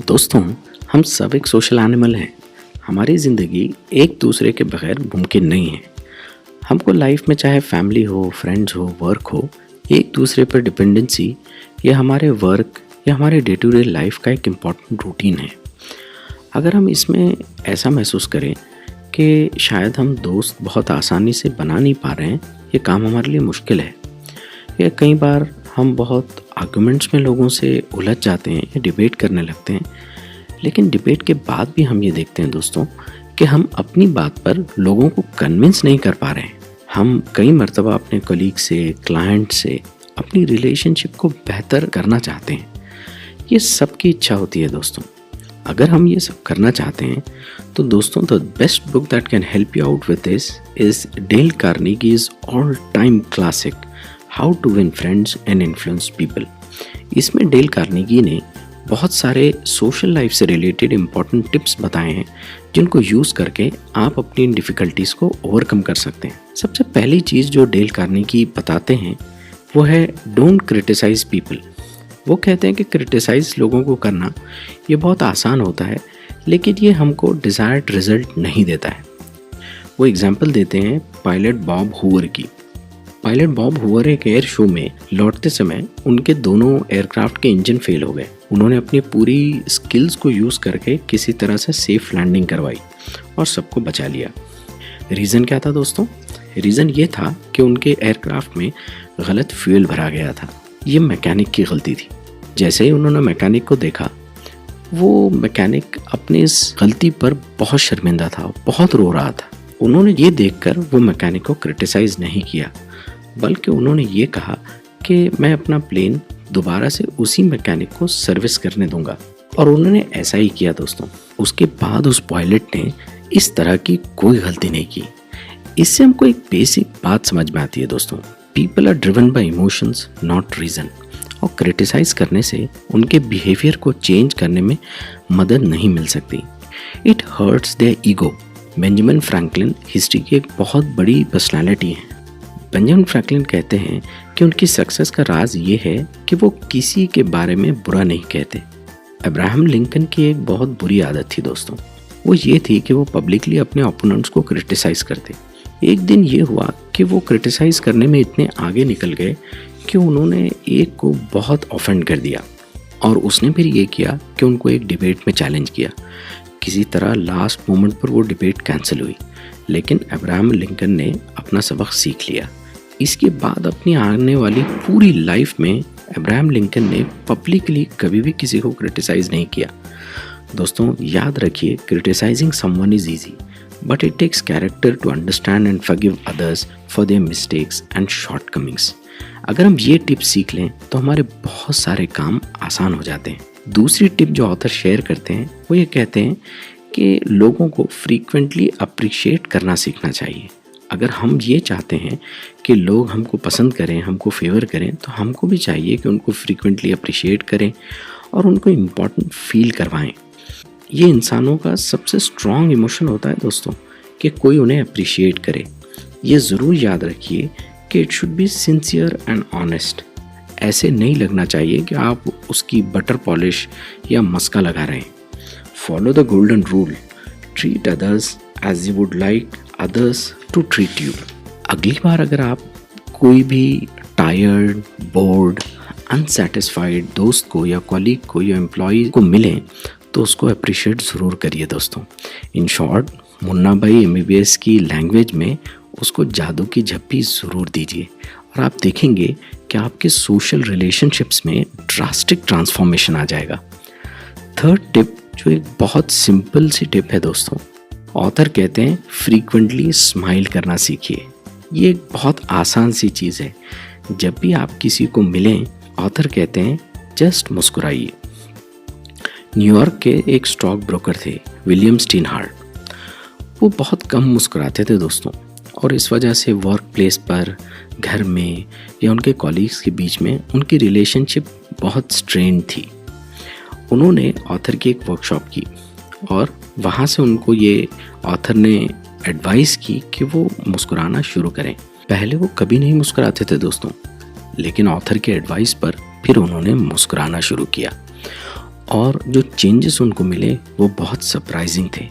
दोस्तों, हम सब एक सोशल एनिमल हैं। हमारी ज़िंदगी एक दूसरे के बगैर मुमकिन नहीं है। हमको लाइफ में चाहे फैमिली हो, फ्रेंड्स हो, वर्क हो, एक दूसरे पर डिपेंडेंसी ये हमारे वर्क या हमारे डे टू डे लाइफ का एक इम्पॉर्टेंट रूटीन है। अगर हम इसमें ऐसा महसूस करें कि शायद हम दोस्त बहुत आसानी से बना नहीं पा रहे हैं, ये काम हमारे लिए मुश्किल है, या कई बार हम बहुत आर्गुमेंट्स में लोगों से उलझ जाते हैं या डिबेट करने लगते हैं, लेकिन डिबेट के बाद भी हम ये देखते हैं दोस्तों कि हम अपनी बात पर लोगों को कन्विंस नहीं कर पा रहे हैं। हम कई मर्तबा अपने कलीग से, क्लाइंट से अपनी रिलेशनशिप को बेहतर करना चाहते हैं। ये सबकी इच्छा होती है दोस्तों। अगर हम ये सब करना चाहते हैं तो दोस्तों the best book that can help you out with this is Dale Carnegie's all time classic how to win friends and influence people. इसमें डेल कार्नेगी ने बहुत सारे सोशल लाइफ से रिलेटेड इम्पॉर्टेंट टिप्स बताए हैं जिनको यूज़ करके आप अपनी इन डिफ़िकल्टीज़ को ओवरकम कर सकते हैं। सबसे पहली चीज़ जो डेल कार्नेगी बताते हैं वो है डोंट क्रिटिसाइज़ पीपल। वो कहते हैं कि क्रिटिसाइज़ लोगों को करना ये बहुत आसान होता है, लेकिन ये हमको डिज़ायर्ड रिज़ल्ट नहीं देता है। वो एग्जाम्पल देते हैं पायलट बॉब हूवर की। पायलट बॉब हूवर एक एयर शो में लौटते समय उनके दोनों एयरक्राफ्ट के इंजन फेल हो गए। उन्होंने अपनी पूरी स्किल्स को यूज़ करके किसी तरह से सेफ लैंडिंग करवाई और सबको बचा लिया। रीज़न क्या था दोस्तों? रीज़न ये था कि उनके एयरक्राफ्ट में गलत फ्यूल भरा गया था। ये मैकेनिक की गलती थी। जैसे ही उन्होंने मैकेनिक को देखा, वो मैकेनिक अपनी इस गलती पर बहुत शर्मिंदा था, बहुत रो रहा था। उन्होंने ये देखकर वो मैकेनिक को क्रिटिसाइज़ नहीं किया, बल्कि उन्होंने ये कहा कि मैं अपना प्लेन दोबारा से उसी मैकेनिक को सर्विस करने दूंगा, और उन्होंने ऐसा ही किया दोस्तों। उसके बाद उस पायलट ने इस तरह की कोई गलती नहीं की। इससे हमको एक बेसिक बात समझ में आती है दोस्तों, people are driven by emotions not reason. और क्रिटिसाइज़ करने से उनके बिहेवियर को चेंज करने में मदद नहीं मिल सकती। It hurts their ego. Benjamin Franklin history की एक बहुत बड़ी पर्सनालिटी है। बेंजामिन फ्रैंकलिन कहते हैं कि उनकी सक्सेस का राज ये है कि वो किसी के बारे में बुरा नहीं कहते। अब्राहम लिंकन की एक बहुत बुरी आदत थी दोस्तों, वो ये थी कि वो पब्लिकली अपने ओपोनेंट्स को क्रिटिसाइज़ करते। एक दिन ये हुआ कि वो क्रिटिसाइज़ करने में इतने आगे निकल गए कि उन्होंने एक को बहुत ऑफेंड कर दिया, और उसने फिर ये किया कि उनको एक डिबेट में चैलेंज किया। किसी तरह लास्ट मोमेंट पर वो डिबेट कैंसिल हुई, लेकिन अब्राहम लिंकन ने अपना सबक सीख लिया। इसके बाद अपनी आने वाली पूरी लाइफ में अब्राहम लिंकन ने पब्लिकली कभी भी किसी को क्रिटिसाइज़ नहीं किया। दोस्तों याद रखिए, criticising someone is easy, but it takes character to understand and forgive others for their mistakes and shortcomings. अगर हम ये टिप्स सीख लें तो हमारे बहुत सारे काम आसान हो जाते हैं। दूसरी टिप जो ऑथर शेयर करते हैं वो ये कहते हैं कि लोगों को फ्रीक्वेंटली अप्रिशिएट करना सीखना चाहिए। अगर हम ये चाहते हैं कि लोग हमको पसंद करें, हमको फेवर करें, तो हमको भी चाहिए कि उनको फ्रीक्वेंटली अप्रिशिएट करें और उनको इम्पॉर्टेंट फील करवाएं। ये इंसानों का सबसे स्ट्रॉन्ग इमोशन होता है दोस्तों कि कोई उन्हें अप्रिशिएट करे। ये ज़रूर याद रखिए कि it should be sincere and honest. ऐसे नहीं लगना चाहिए कि आप उसकी बटर पॉलिश या मस्का लगा रहे हैं। Follow the golden rule, treat others as you would like others to treat you. अगली बार अगर आप कोई भी टायर्ड, बोर्ड, अनसेटिस्फाइड दोस्त को या कॉलीग को या एम्प्लॉय को मिलें तो उसको अप्रिशिएट ज़रूर करिए दोस्तों। इन शॉर्ट, मुन्ना भाई MBBS की लैंग्वेज में उसको जादू की झप्पी ज़रूर दीजिए, और आप देखेंगे कि आपके सोशल रिलेशनशिप्स में ड्रास्टिक ट्रांसफॉर्मेशन आ जाएगा। थर्ड टिप जो एक बहुत सिंपल सी टिप है दोस्तों, ऑथर कहते हैं फ्रीक्वेंटली स्माइल करना सीखिए। ये एक बहुत आसान सी चीज़ है। जब भी आप किसी को मिलें, ऑथर कहते हैं जस्ट मुस्कुराइए। न्यूयॉर्क के एक स्टॉक ब्रोकर थे विलियम स्टीनहार्ट। वो बहुत कम मुस्कुराते थे दोस्तों, और इस वजह से वर्क प्लेस पर, घर में या उनके कॉलीग्स के बीच में उनकी रिलेशनशिप बहुत स्ट्रेन थी। उन्होंने ऑथर की एक वर्कशॉप की, और वहाँ से उनको ये ऑथर ने एडवाइस की कि वो मुस्कुराना शुरू करें। पहले वो कभी नहीं मुस्कुराते थे दोस्तों, लेकिन ऑथर के एडवाइस पर फिर उन्होंने मुस्कुराना शुरू किया। और जो चेंजेस उनको मिले वो बहुत सरप्राइजिंग थे।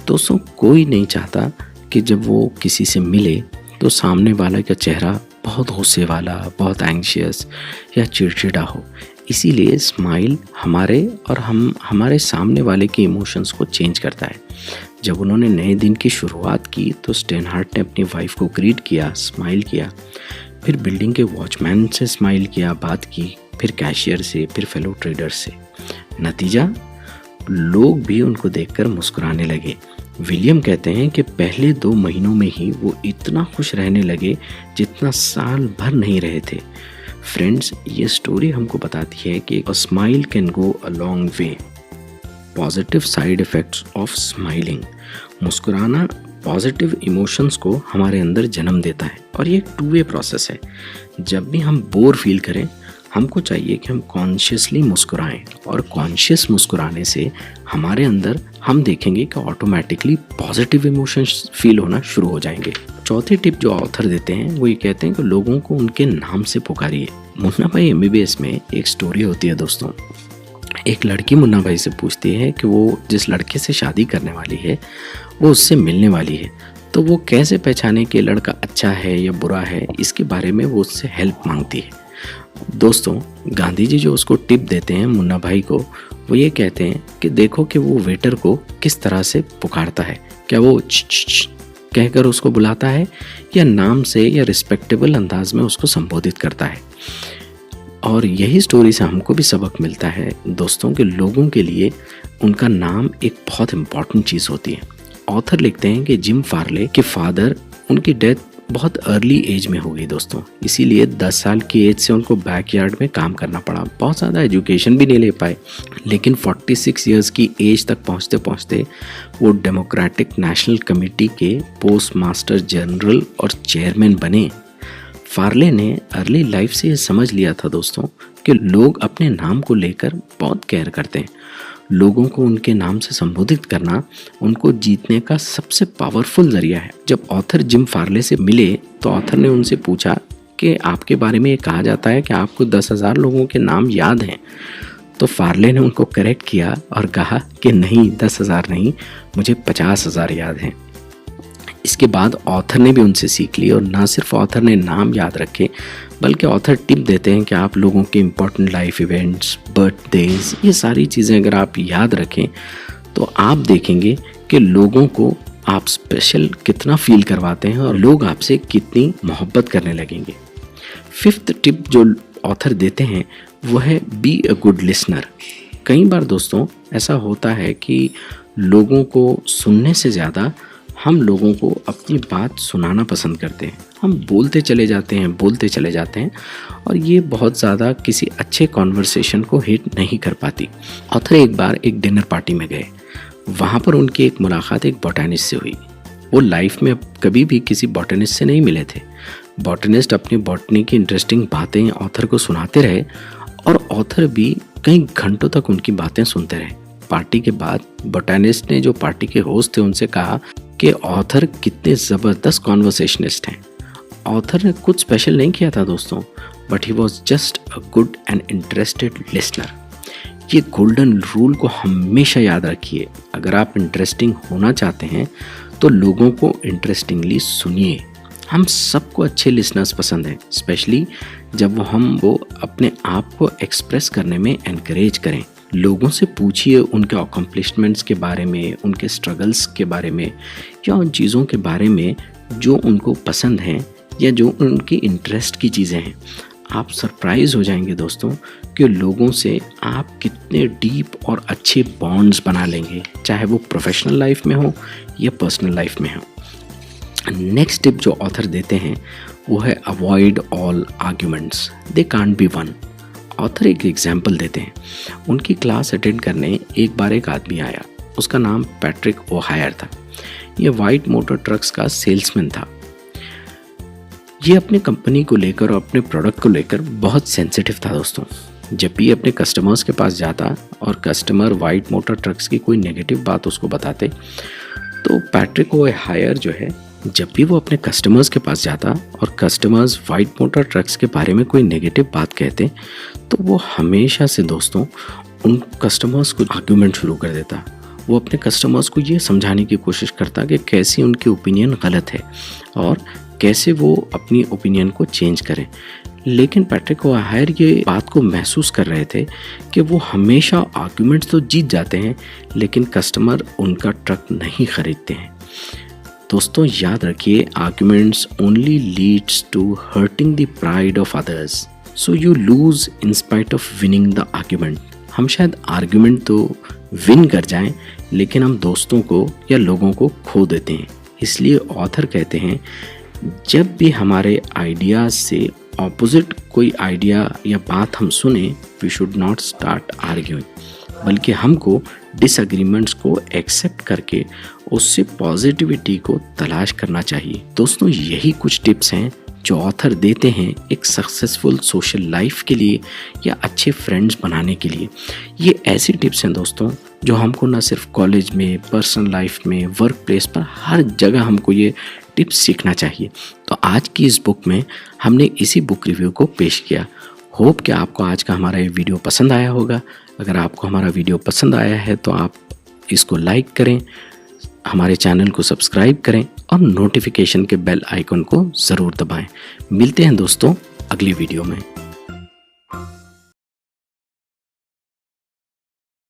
दोस्तों, कोई नहीं चाहता कि जब वो किसी से मिले तो सामने वाले का चेहरा बहुत गुस्से वाला, बहुत एंग्शियस या चिड़चिड़ा हो। इसीलिए स्माइल हमारे सामने वाले के इमोशंस को चेंज करता है। जब उन्होंने नए दिन की शुरुआत की तो स्टेनहार्ट ने अपनी वाइफ को ग्रीट किया, स्माइल किया, फिर बिल्डिंग के वॉचमैन से स्माइल किया, बात की, फिर कैशियर से, फिर फेलो ट्रेडर से। नतीजा, लोग भी उनको देखकर मुस्कुराने लगे। विलियम कहते हैं कि पहले 2 महीनों में ही वो इतना खुश रहने लगे जितना साल भर नहीं रहे थे। फ्रेंड्स, ये स्टोरी हमको बताती है कि a smile can go a long way. Positive side effects of smiling. मुस्कुराना पॉजिटिव इमोशंस को हमारे अंदर जन्म देता है और ये एक 2 वे प्रोसेस है। जब भी हम बोर फील करें, हमको चाहिए कि हम कॉन्शियसली मुस्कुराएं, और कॉन्शियस मुस्कुराने से हमारे अंदर हम देखेंगे कि ऑटोमेटिकली पॉजिटिव इमोशंस फील होना शुरू हो जाएंगे। चौथी टिप जो ऑथर देते हैं वो ये कहते हैं कि लोगों को उनके नाम से पुकारिए। मुन्ना भाई एमबीबीएस में एक स्टोरी होती है दोस्तों। एक लड़की मुन्ना भाई से पूछती है कि वो जिस लड़के से शादी करने वाली है वो उससे मिलने वाली है, तो वो कैसे पहचाने कि लड़का अच्छा है या बुरा है। इसके बारे में वो उससे हेल्प मांगती है। दोस्तों, गांधी जी जो उसको टिप देते हैं मुन्ना भाई को, वो ये कहते हैं कि देखो कि वो वेटर को किस तरह से पुकारता है। क्या वो च कहकर उसको बुलाता है या नाम से या रिस्पेक्टेबल अंदाज में उसको संबोधित करता है। और यही स्टोरी से हमको भी सबक मिलता है दोस्तों कि लोगों के लिए उनका नाम एक बहुत इम्पॉर्टेंट चीज़ होती है। ऑथर लिखते हैं कि जिम फार्ले के फादर, उनकी डेथ बहुत अर्ली एज में हो गई दोस्तों, इसीलिए 10 साल की एज से उनको बैकयार्ड में काम करना पड़ा। बहुत ज़्यादा एजुकेशन भी नहीं ले पाए, लेकिन 46 इयर्स की एज तक पहुँचते पहुँचते वो डेमोक्रेटिक नेशनल कमेटी के पोस्ट मास्टर जनरल और चेयरमैन बने। फार्ले ने अर्ली लाइफ से ये समझ लिया था दोस्तों कि लोग अपने नाम को लेकर बहुत केयर करते हैं। लोगों को उनके नाम से संबोधित करना उनको जीतने का सबसे पावरफुल जरिया है। जब ऑथर जिम फार्ले से मिले तो ऑथर ने उनसे पूछा कि आपके बारे में ये कहा जाता है कि आपको 10,000 लोगों के नाम याद हैं। तो फार्ले ने उनको करेक्ट किया और कहा कि नहीं, 10,000 नहीं, मुझे 50,000 याद हैं। इसके बाद ऑथर ने भी उनसे सीख ली, और ना सिर्फ ऑथर ने नाम याद रखे बल्कि ऑथर टिप देते हैं कि आप लोगों के इम्पोर्टेंट लाइफ इवेंट्स, बर्थडेज, ये सारी चीज़ें अगर आप याद रखें तो आप देखेंगे कि लोगों को आप स्पेशल कितना फील करवाते हैं और लोग आपसे कितनी मोहब्बत करने लगेंगे। 5th टिप जो ऑथर देते हैं वो है बी अ गुड लिसनर। कई बार दोस्तों ऐसा होता है कि लोगों को सुनने से ज़्यादा हम लोगों को अपनी बात सुनाना पसंद करते हैं। हम बोलते चले जाते हैं और ये बहुत ज़्यादा किसी अच्छे कॉन्वर्सेशन को हिट नहीं कर पाती। ऑथर एक बार एक डिनर पार्टी में गए। वहाँ पर उनकी एक मुलाकात एक बॉटनिस्ट से हुई। वो लाइफ में कभी भी किसी बॉटनिस्ट से नहीं मिले थे। बॉटनिस्ट अपनी बॉटनी की इंटरेस्टिंग बातें ऑथर को सुनाते रहे और ऑथर भी कई घंटों तक उनकी बातें सुनते रहे। पार्टी के बाद बॉटनिस्ट ने जो पार्टी के होस्ट थे उनसे कहा कि ऑथर कितने ज़बरदस्त कॉन्वर्सेशनिस्ट हैं। ऑथर ने कुछ स्पेशल नहीं किया था दोस्तों, but he was just a good and interested listener. ये गोल्डन रूल को हमेशा याद रखिए। अगर आप इंटरेस्टिंग होना चाहते हैं तो लोगों को इंटरेस्टिंगली सुनिए। हम सबको अच्छे लिसनर्स पसंद हैं, स्पेशली जब वो अपने आप को एक्सप्रेस करने में एनकरेज करें। लोगों से पूछिए उनके अकम्पलिशमेंट्स के बारे में, उनके स्ट्रगल्स के बारे में, या उन चीज़ों के बारे में जो उनको पसंद हैं या जो उनकी इंटरेस्ट की चीज़ें हैं। आप सरप्राइज़ हो जाएंगे दोस्तों कि लोगों से आप कितने डीप और अच्छे बॉन्ड्स बना लेंगे, चाहे वो प्रोफेशनल लाइफ में हो या पर्सनल लाइफ में हो। नेक्स्ट टिप जो ऑथर देते हैं वो है avoid all arguments, they can't be one. Author एक एग्जाम्पल देते हैं। उनकी क्लास अटेंड करने एक बार एक आदमी आया। उसका नाम पैट्रिक ओहायर था। ये वाइट मोटर ट्रक्स का सेल्समैन था। ये अपने कंपनी को लेकर और अपने प्रोडक्ट को लेकर बहुत सेंसिटिव था दोस्तों। जब भी अपने कस्टमर्स के पास जाता और कस्टमर वाइट मोटर ट्रक्स की कोई नेगेटिव बात उसको बताते तो पैट्रिक ओहायर जो है, जब भी वो अपने कस्टमर्स के पास जाता और कस्टमर्स वाइट मोटर ट्रक्स के बारे में कोई नेगेटिव बात कहते तो वो हमेशा से दोस्तों उन कस्टमर्स को आर्ग्यूमेंट शुरू कर देता। वो अपने कस्टमर्स को ये समझाने की कोशिश करता कि कैसी उनकी ओपिनियन गलत है और कैसे वो अपनी ओपिनियन को चेंज करें। लेकिन पैट्रिक ओहायर ये बात को महसूस कर रहे थे कि वो हमेशा आर्ग्यूमेंट्स तो जीत जाते हैं, लेकिन कस्टमर उनका ट्रक नहीं खरीदते हैं। दोस्तों याद रखिए, arguments only leads to hurting the pride of others, so you lose in spite of winning the argument. हम शायद आर्ग्यूमेंट तो विन कर जाएं, लेकिन हम दोस्तों को या लोगों को खो देते हैं। इसलिए ऑथर कहते हैं, जब भी हमारे आइडियाज से ऑपोजिट कोई आइडिया या बात हम सुने, we should not start arguing, बल्कि हमको डिसएग्रीमेंट्स को एक्सेप्ट करके उससे पॉजिटिविटी को तलाश करना चाहिए। दोस्तों यही कुछ टिप्स हैं जो ऑथर देते हैं एक सक्सेसफुल सोशल लाइफ के लिए या अच्छे फ्रेंड्स बनाने के लिए। ये ऐसी टिप्स हैं दोस्तों जो हमको ना सिर्फ कॉलेज में, पर्सनल लाइफ में, वर्क प्लेस पर, हर जगह हमको ये टिप्स सीखना चाहिए। तो आज की इस बुक में हमने इसी बुक रिव्यू को पेश किया। होप कि आपको आज का हमारा ये वीडियो पसंद आया होगा। अगर आपको हमारा वीडियो पसंद आया है तो आप इसको लाइक करें, हमारे चैनल को सब्सक्राइब करें और नोटिफिकेशन के बेल आइकन को ज़रूर दबाएं। मिलते हैं दोस्तों अगली वीडियो में।